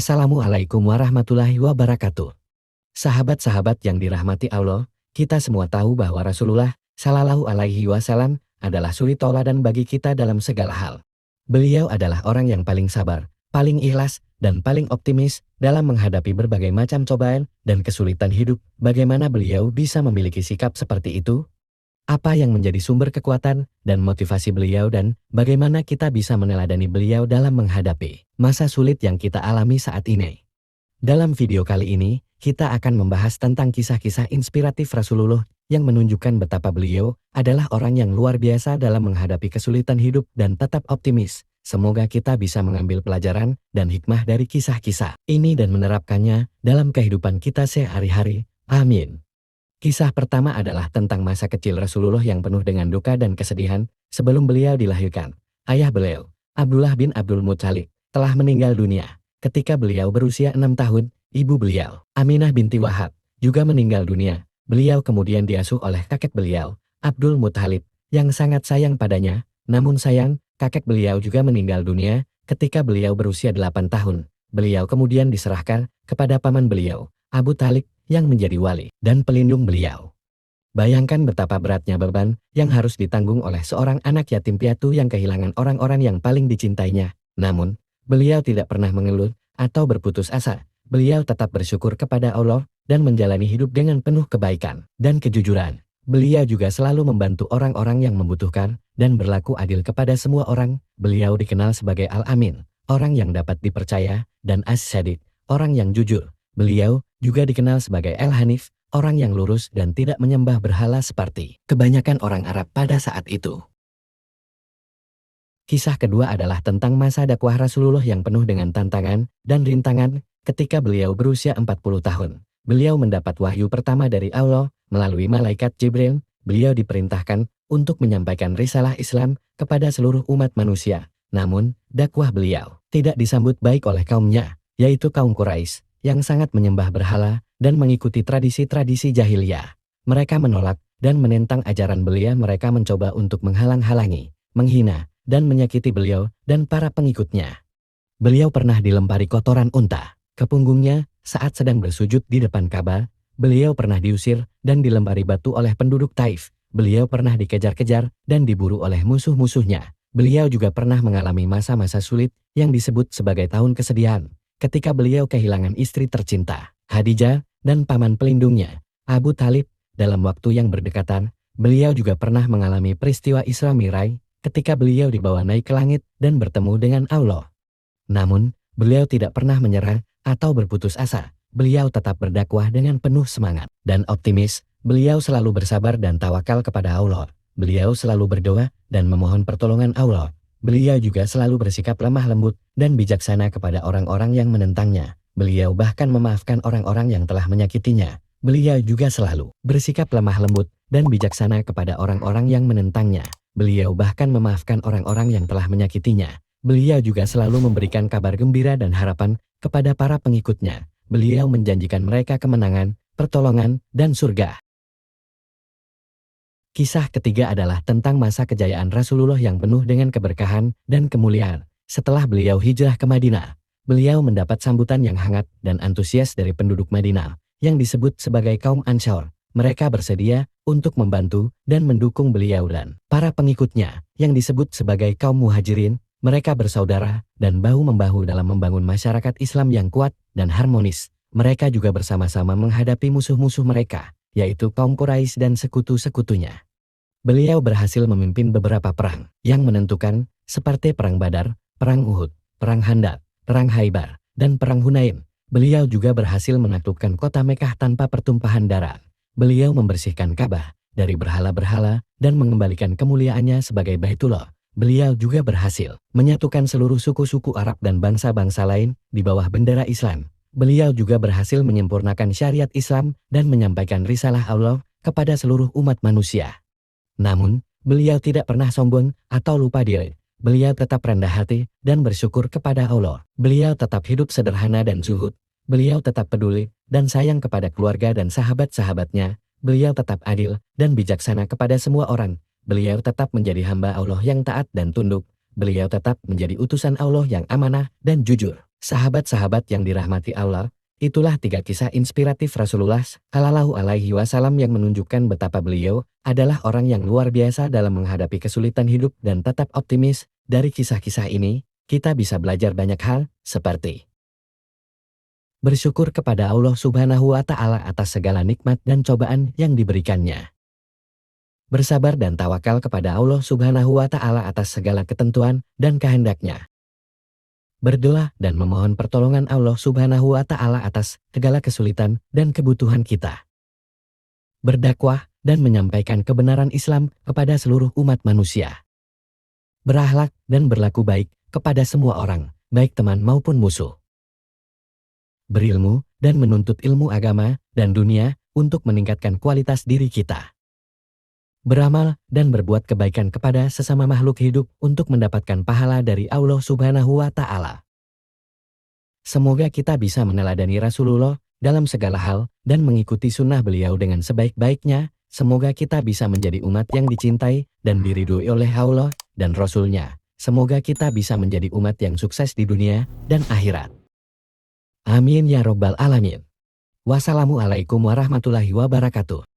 Assalamualaikum warahmatullahi wabarakatuh. Sahabat-sahabat yang dirahmati Allah, kita semua tahu bahwa Rasulullah Shallallahu Alaihi Wasallam adalah suri tauladan bagi kita dalam segala hal. Beliau adalah orang yang paling sabar, paling ikhlas, dan paling optimis dalam menghadapi berbagai macam cobaan dan kesulitan hidup. Bagaimana beliau bisa memiliki sikap seperti itu? Apa yang menjadi sumber kekuatan dan motivasi beliau dan bagaimana kita bisa meneladani beliau dalam menghadapi masa sulit yang kita alami saat ini? Dalam video kali ini, kita akan membahas tentang kisah-kisah inspiratif Rasulullah yang menunjukkan betapa beliau adalah orang yang luar biasa dalam menghadapi kesulitan hidup dan tetap optimis. Semoga kita bisa mengambil pelajaran dan hikmah dari kisah-kisah ini dan menerapkannya dalam kehidupan kita sehari-hari. Amin. Kisah pertama adalah tentang masa kecil Rasulullah yang penuh dengan duka dan kesedihan sebelum beliau dilahirkan. Ayah beliau, Abdullah bin Abdul Muthalib, telah meninggal dunia ketika beliau berusia 6 tahun. Ibu beliau, Aminah binti Wahab, juga meninggal dunia. Beliau kemudian diasuh oleh kakek beliau, Abdul Muthalib, yang sangat sayang padanya. Namun sayang, kakek beliau juga meninggal dunia ketika beliau berusia 8 tahun. Beliau kemudian diserahkan kepada paman beliau, Abu Thalib, yang menjadi wali dan pelindung beliau. Bayangkan betapa beratnya beban yang harus ditanggung oleh seorang anak yatim piatu yang kehilangan orang-orang yang paling dicintainya. Namun, beliau tidak pernah mengeluh atau berputus asa. Beliau tetap bersyukur kepada Allah dan menjalani hidup dengan penuh kebaikan dan kejujuran. Beliau juga selalu membantu orang-orang yang membutuhkan dan berlaku adil kepada semua orang. Beliau dikenal sebagai Al-Amin, orang yang dapat dipercaya, dan As-Sadiq, orang yang jujur. Beliau juga dikenal sebagai El-Hanif, orang yang lurus dan tidak menyembah berhala seperti kebanyakan orang Arab pada saat itu. Kisah kedua adalah tentang masa dakwah Rasulullah yang penuh dengan tantangan dan rintangan. Ketika beliau berusia 40 tahun, beliau mendapat wahyu pertama dari Allah melalui malaikat Jibril. Beliau diperintahkan untuk menyampaikan risalah Islam kepada seluruh umat manusia. Namun, dakwah beliau tidak disambut baik oleh kaumnya, yaitu kaum Quraisy, yang sangat menyembah berhala dan mengikuti tradisi-tradisi jahiliyah. Mereka menolak dan menentang ajaran beliau. Mereka mencoba untuk menghalang-halangi, menghina, dan menyakiti beliau dan para pengikutnya. Beliau pernah dilempari kotoran unta ke punggungnya saat sedang bersujud di depan Ka'bah. Beliau pernah diusir dan dilempari batu oleh penduduk Taif. Beliau pernah dikejar-kejar dan diburu oleh musuh-musuhnya. Beliau juga pernah mengalami masa-masa sulit yang disebut sebagai tahun kesedihan, ketika beliau kehilangan istri tercinta, Khadijah, dan paman pelindungnya, Abu Thalib. Dalam waktu yang berdekatan, beliau juga pernah mengalami peristiwa Isra Mi'raj, ketika beliau dibawa naik ke langit dan bertemu dengan Allah. Namun, beliau tidak pernah menyerah atau berputus asa. Beliau tetap berdakwah dengan penuh semangat dan optimis. Beliau selalu bersabar dan tawakal kepada Allah. Beliau selalu berdoa dan memohon pertolongan Allah. Beliau juga selalu bersikap lemah lembut dan bijaksana kepada orang-orang yang menentangnya. Beliau bahkan memaafkan orang-orang yang telah menyakitinya. Beliau juga selalu bersikap lemah lembut dan bijaksana kepada orang-orang yang menentangnya. Beliau bahkan memaafkan orang-orang yang telah menyakitinya. Beliau juga selalu memberikan kabar gembira dan harapan kepada para pengikutnya. Beliau menjanjikan mereka kemenangan, pertolongan, dan surga. Kisah ketiga adalah tentang masa kejayaan Rasulullah yang penuh dengan keberkahan dan kemuliaan. Setelah beliau hijrah ke Madinah, beliau mendapat sambutan yang hangat dan antusias dari penduduk Madinah, yang disebut sebagai kaum Ansor. Mereka bersedia untuk membantu dan mendukung beliau dan para pengikutnya, yang disebut sebagai kaum Muhajirin. Mereka bersaudara dan bahu-membahu dalam membangun masyarakat Islam yang kuat dan harmonis. Mereka juga bersama-sama menghadapi musuh-musuh mereka, yaitu kaum Quraisy dan sekutu-sekutunya. Beliau berhasil memimpin beberapa perang yang menentukan, seperti Perang Badar, Perang Uhud, Perang Khandaq, Perang Khaybar, dan Perang Hunain. Beliau juga berhasil menaklukkan kota Mekkah tanpa pertumpahan darah. Beliau membersihkan Ka'bah dari berhala-berhala dan mengembalikan kemuliaannya sebagai Baitullah. Beliau juga berhasil menyatukan seluruh suku-suku Arab dan bangsa-bangsa lain di bawah bendera Islam. Beliau juga berhasil menyempurnakan syariat Islam dan menyampaikan risalah Allah kepada seluruh umat manusia. Namun, beliau tidak pernah sombong atau lupa diri. Beliau tetap rendah hati dan bersyukur kepada Allah. Beliau tetap hidup sederhana dan zuhud. Beliau tetap peduli dan sayang kepada keluarga dan sahabat-sahabatnya. Beliau tetap adil dan bijaksana kepada semua orang. Beliau tetap menjadi hamba Allah yang taat dan tunduk. Beliau tetap menjadi utusan Allah yang amanah dan jujur. Sahabat-sahabat yang dirahmati Allah, itulah 3 kisah inspiratif Rasulullah Shallallahu Alaihi Wasallam yang menunjukkan betapa beliau adalah orang yang luar biasa dalam menghadapi kesulitan hidup dan tetap optimis. Dari kisah-kisah ini, kita bisa belajar banyak hal, seperti bersyukur kepada Allah Subhanahu wa Ta'ala atas segala nikmat dan cobaan yang diberikannya. Bersabar dan tawakal kepada Allah Subhanahu wa Ta'ala atas segala ketentuan dan kehendaknya. Berdoa dan memohon pertolongan Allah Subhanahu wa Ta'ala atas segala kesulitan dan kebutuhan kita. Berdakwah dan menyampaikan kebenaran Islam kepada seluruh umat manusia. Berakhlak dan berlaku baik kepada semua orang, baik teman maupun musuh. Berilmu dan menuntut ilmu agama dan dunia untuk meningkatkan kualitas diri kita. Beramal dan berbuat kebaikan kepada sesama makhluk hidup untuk mendapatkan pahala dari Allah Subhanahu wa Ta'ala. Semoga kita bisa meneladani Rasulullah dalam segala hal dan mengikuti sunnah beliau dengan sebaik-baiknya. Semoga kita bisa menjadi umat yang dicintai dan diridhoi oleh Allah dan Rasul-Nya. Semoga kita bisa menjadi umat yang sukses di dunia dan akhirat. Amin ya Rabbal Alamin. Wassalamualaikum warahmatullahi wabarakatuh.